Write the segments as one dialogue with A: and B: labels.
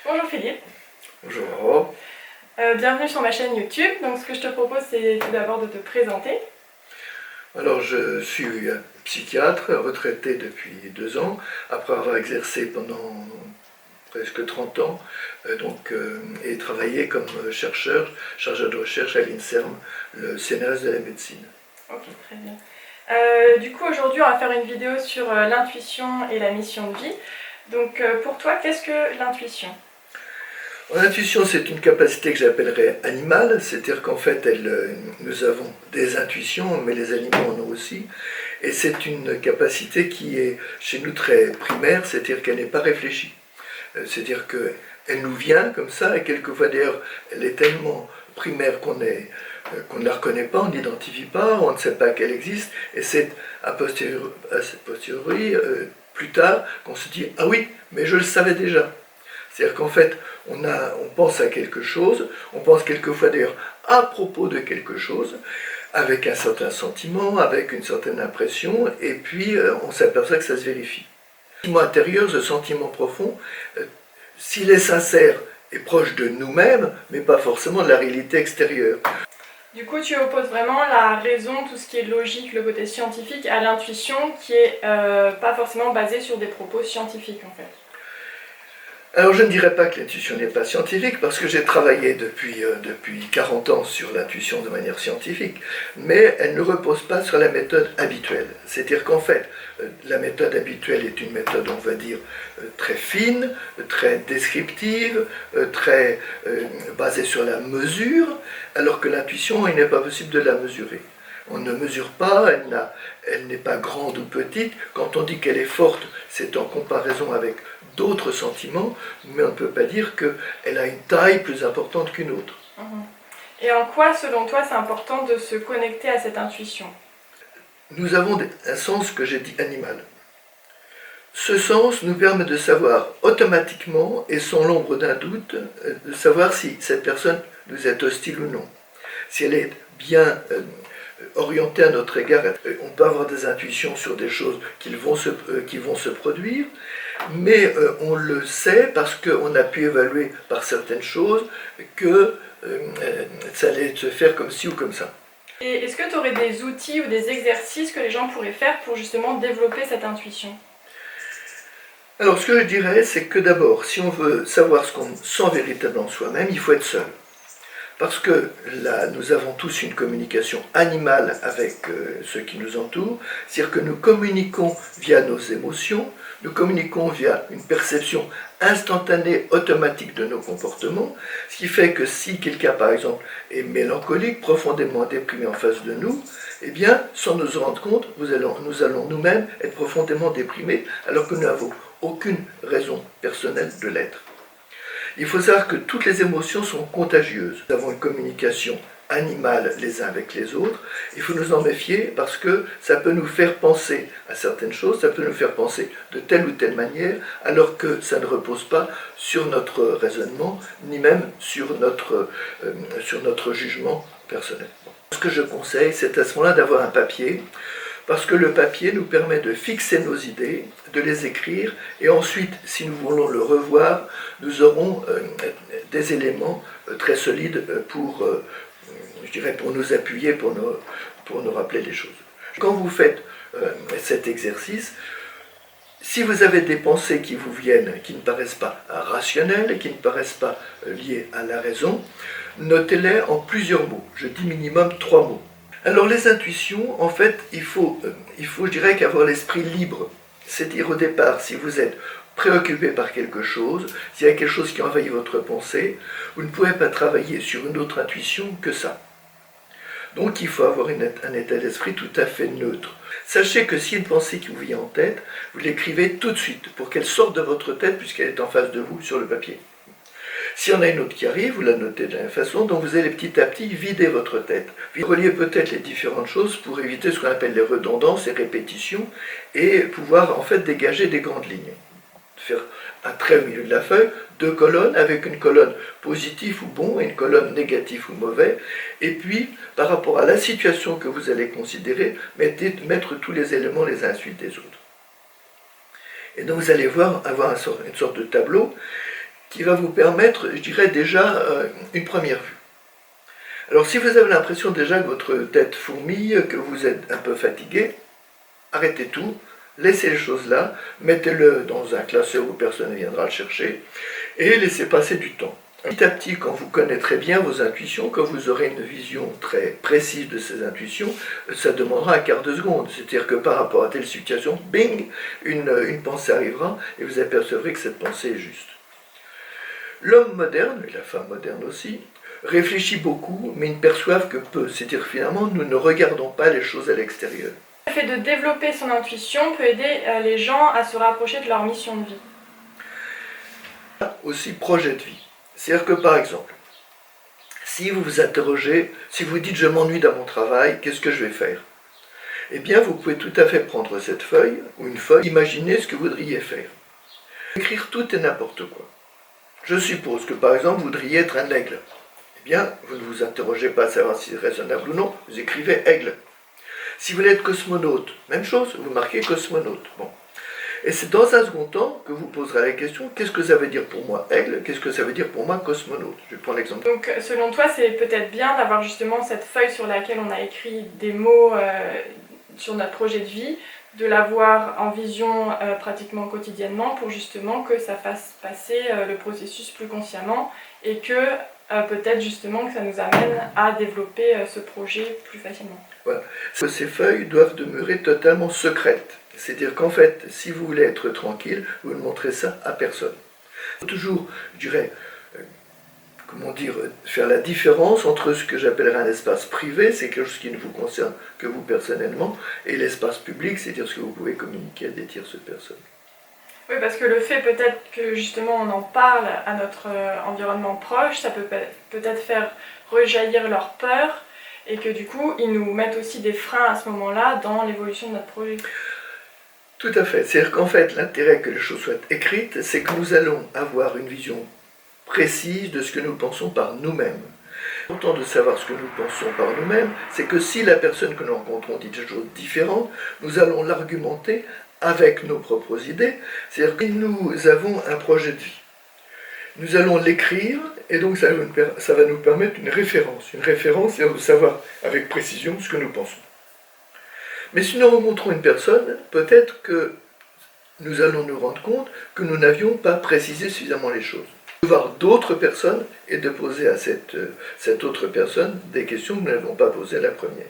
A: Bonjour Philippe.
B: Bonjour.
A: Bienvenue sur ma chaîne YouTube. Donc ce que je te propose, c'est tout d'abord de te présenter.
B: Alors je suis un psychiatre retraité depuis 2 ans, après avoir exercé pendant presque 30 ans et travaillé comme chercheur, chargé de recherche à l'INSERM, le CNRS de la médecine.
A: Ok, très bien. Du coup, aujourd'hui, on va faire une vidéo sur l'intuition et la mission de vie. Donc pour toi, qu'est-ce que l'intuition ?
B: L'intuition, c'est une capacité que j'appellerais animale, c'est-à-dire qu'en fait, nous avons des intuitions, mais les animaux en ont aussi, et c'est une capacité qui est chez nous très primaire, c'est-à-dire qu'elle n'est pas réfléchie. C'est-à-dire qu'elle nous vient comme ça, et quelquefois d'ailleurs, elle est tellement primaire qu'on ne la reconnaît pas, on n'identifie pas, on ne sait pas qu'elle existe, et c'est a posteriori, plus tard, qu'on se dit « Ah oui, mais je le savais déjà ». C'est-à-dire qu'en fait, on pense à quelque chose, on pense quelquefois d'ailleurs à propos de quelque chose, avec un certain sentiment, avec une certaine impression, et puis on s'aperçoit que ça se vérifie. Le sentiment intérieur, ce sentiment profond, s'il est sincère, est proche de nous-mêmes, mais pas forcément de la réalité extérieure.
A: Du coup, tu opposes vraiment la raison, tout ce qui est logique, le côté scientifique, à l'intuition qui est pas forcément basée sur des propos scientifiques en fait.
B: Alors je ne dirais pas que l'intuition n'est pas scientifique, parce que j'ai travaillé depuis 40 ans sur l'intuition de manière scientifique, mais elle ne repose pas sur la méthode habituelle. C'est-à-dire qu'en fait, la méthode habituelle est une méthode, on va dire, très fine, très descriptive, très basée sur la mesure, alors que l'intuition, il n'est pas possible de la mesurer. On ne mesure pas, elle n'est pas grande ou petite. Quand on dit qu'elle est forte, c'est en comparaison avec d'autres sentiments, mais on ne peut pas dire qu'elle a une taille plus importante qu'une autre.
A: Et en quoi, selon toi, c'est important de se connecter à cette intuition ?
B: Nous avons un sens que j'ai dit animal. Ce sens nous permet de savoir automatiquement, et sans l'ombre d'un doute, de savoir si cette personne nous est hostile ou non. Si elle est bien orientée à notre égard, on peut avoir des intuitions sur des choses qui vont se produire, mais on le sait parce qu'on a pu évaluer par certaines choses que ça allait se faire comme ci ou comme ça.
A: Et est-ce que tu aurais des outils ou des exercices que les gens pourraient faire pour justement développer cette intuition ?
B: Alors ce que je dirais, c'est que d'abord, si on veut savoir ce qu'on sent véritablement soi-même, il faut être seul. Parce que là, nous avons tous une communication animale avec ceux qui nous entourent, c'est-à-dire que nous communiquons via nos émotions, nous communiquons via une perception instantanée, automatique de nos comportements, ce qui fait que si quelqu'un, par exemple, est mélancolique, profondément déprimé en face de nous, eh bien, sans nous en rendre compte, nous allons nous-mêmes être profondément déprimés, alors que nous n'avons aucune raison personnelle de l'être. Il faut savoir que toutes les émotions sont contagieuses. Nous avons une communication animale les uns avec les autres. Il faut nous en méfier parce que ça peut nous faire penser à certaines choses, ça peut nous faire penser de telle ou telle manière, alors que ça ne repose pas sur notre raisonnement, ni même sur notre jugement personnel. Ce que je conseille, c'est à ce moment-là d'avoir un papier, parce que le papier nous permet de fixer nos idées, de les écrire, et ensuite, si nous voulons le revoir, nous aurons des éléments très solides pour nous appuyer, pour nous rappeler les choses. Quand vous faites cet exercice, si vous avez des pensées qui vous viennent, qui ne paraissent pas rationnelles et qui ne paraissent pas liées à la raison, notez-les en plusieurs mots. Je dis minimum 3 mots. Alors les intuitions, en fait, il faut je dirais, qu'avoir l'esprit libre. C'est-à-dire au départ, si vous êtes préoccupé par quelque chose, s'il y a quelque chose qui envahit votre pensée, vous ne pouvez pas travailler sur une autre intuition que ça. Donc il faut avoir un état d'esprit tout à fait neutre. Sachez que s'il y a une pensée qui vous vient en tête, vous l'écrivez tout de suite pour qu'elle sorte de votre tête puisqu'elle est en face de vous sur le papier. S'il y en a une autre qui arrive, vous la notez de la même façon, donc vous allez petit à petit vider votre tête. Reliez peut-être les différentes choses pour éviter ce qu'on appelle les redondances, les répétitions, et pouvoir en fait dégager des grandes lignes. Faire un trait au milieu de la feuille, 2 colonnes, avec une colonne positive ou bon et une colonne négative ou mauvais, et puis par rapport à la situation que vous allez considérer, mettre tous les éléments les uns à la suite des autres. Et donc vous allez avoir une sorte de tableau qui va vous permettre, je dirais déjà, une première vue. Alors si vous avez l'impression déjà que votre tête fourmille, que vous êtes un peu fatigué, arrêtez tout, laissez les choses là, mettez-le dans un classeur où personne ne viendra le chercher, et laissez passer du temps. Petit à petit, quand vous connaîtrez bien vos intuitions, quand vous aurez une vision très précise de ces intuitions, ça demandera un quart de seconde. C'est-à-dire que par rapport à telle situation, bing, une pensée arrivera et vous apercevrez que cette pensée est juste. L'homme moderne, et la femme moderne aussi, réfléchit beaucoup, mais ne perçoivent que peu. C'est-à-dire finalement, nous ne regardons pas les choses à l'extérieur.
A: Le fait de développer son intuition peut aider les gens à se rapprocher de leur mission de vie.
B: Aussi projet de vie. C'est-à-dire que par exemple, si vous vous interrogez, si vous dites je m'ennuie dans mon travail, qu'est-ce que je vais faire? Eh bien vous pouvez tout à fait prendre cette feuille, ou une feuille, imaginer ce que vous voudriez faire. Écrire tout et n'importe quoi. Je suppose que par exemple vous voudriez être un aigle. Eh bien vous ne vous interrogez pas à savoir si c'est raisonnable ou non, vous écrivez aigle. Si vous voulez être cosmonaute, même chose, vous marquez cosmonaute. Bon. Et c'est dans un second temps que vous poserez la question, qu'est-ce que ça veut dire pour moi aigle, qu'est-ce que ça veut dire pour moi cosmonaute? Je vais prendre l'exemple.
A: Donc selon toi, c'est peut-être bien d'avoir justement cette feuille sur laquelle on a écrit des mots sur notre projet de vie, de l'avoir en vision pratiquement quotidiennement pour justement que ça fasse passer le processus plus consciemment et que peut-être justement que ça nous amène à développer ce projet plus facilement.
B: Voilà. Ces feuilles doivent demeurer totalement secrètes. C'est-à-dire qu'en fait, si vous voulez être tranquille, vous ne montrez ça à personne. Il faut toujours, je dirais, comment dire, faire la différence entre ce que j'appellerais un espace privé, c'est quelque chose qui ne vous concerne que vous personnellement, et l'espace public, c'est-à-dire ce que vous pouvez communiquer à des tierces personnes.
A: Oui, parce que le fait peut-être que justement on en parle à notre environnement proche, ça peut peut-être faire rejaillir leur peur et que du coup ils nous mettent aussi des freins à ce moment-là dans l'évolution de notre projet.
B: Tout à fait. C'est-à-dire qu'en fait, l'intérêt que les choses soient écrites, c'est que nous allons avoir une vision précise de ce que nous pensons par nous-mêmes. L'important de savoir ce que nous pensons par nous-mêmes, c'est que si la personne que nous rencontrons dit des choses différentes, nous allons l'argumenter avec nos propres idées. C'est-à-dire que nous avons un projet de vie. Nous allons l'écrire, et donc ça va nous permettre une référence. Une référence, c'est de savoir avec précision ce que nous pensons. Mais si nous rencontrons une personne, peut-être que nous allons nous rendre compte que nous n'avions pas précisé suffisamment les choses. De voir d'autres personnes et de poser à cette autre personne des questions que nous n'avons pas posées à la première.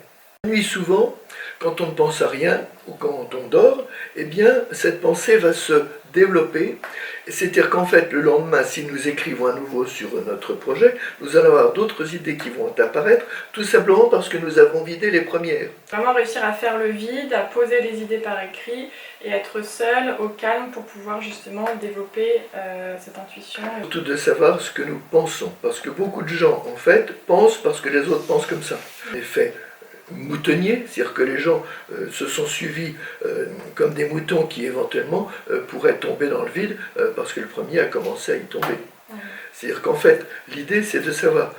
B: La nuit, souvent, quand on ne pense à rien ou quand on dort, eh bien, cette pensée va se développer. C'est-à-dire qu'en fait, le lendemain, si nous écrivons à nouveau sur notre projet, nous allons avoir d'autres idées qui vont apparaître, tout simplement parce que nous avons vidé les premières.
A: Vraiment réussir à faire le vide, à poser les idées par écrit et être seul, au calme, pour pouvoir justement développer cette intuition.
B: Surtout de savoir ce que nous pensons, parce que beaucoup de gens, en fait, pensent parce que les autres pensent comme ça. L'effet moutonnier, c'est-à-dire que les gens se sont suivis comme des moutons qui éventuellement pourraient tomber dans le vide parce que le premier a commencé à y tomber. C'est-à-dire qu'en fait, l'idée c'est de savoir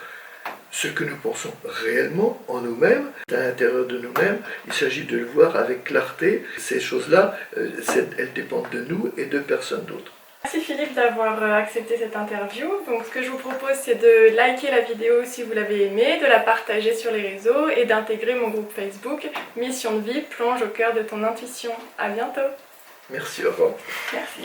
B: ce que nous pensons réellement en nous-mêmes, à l'intérieur de nous-mêmes. Il s'agit de le voir avec clarté. Ces choses-là, elles dépendent de nous et de personne d'autre.
A: Merci Philippe d'avoir accepté cette interview. Donc ce que je vous propose, c'est de liker la vidéo si vous l'avez aimée, de la partager sur les réseaux et d'intégrer mon groupe Facebook Mission de vie, plonge au cœur de ton intuition. À bientôt.
B: Merci, au revoir.
A: Merci.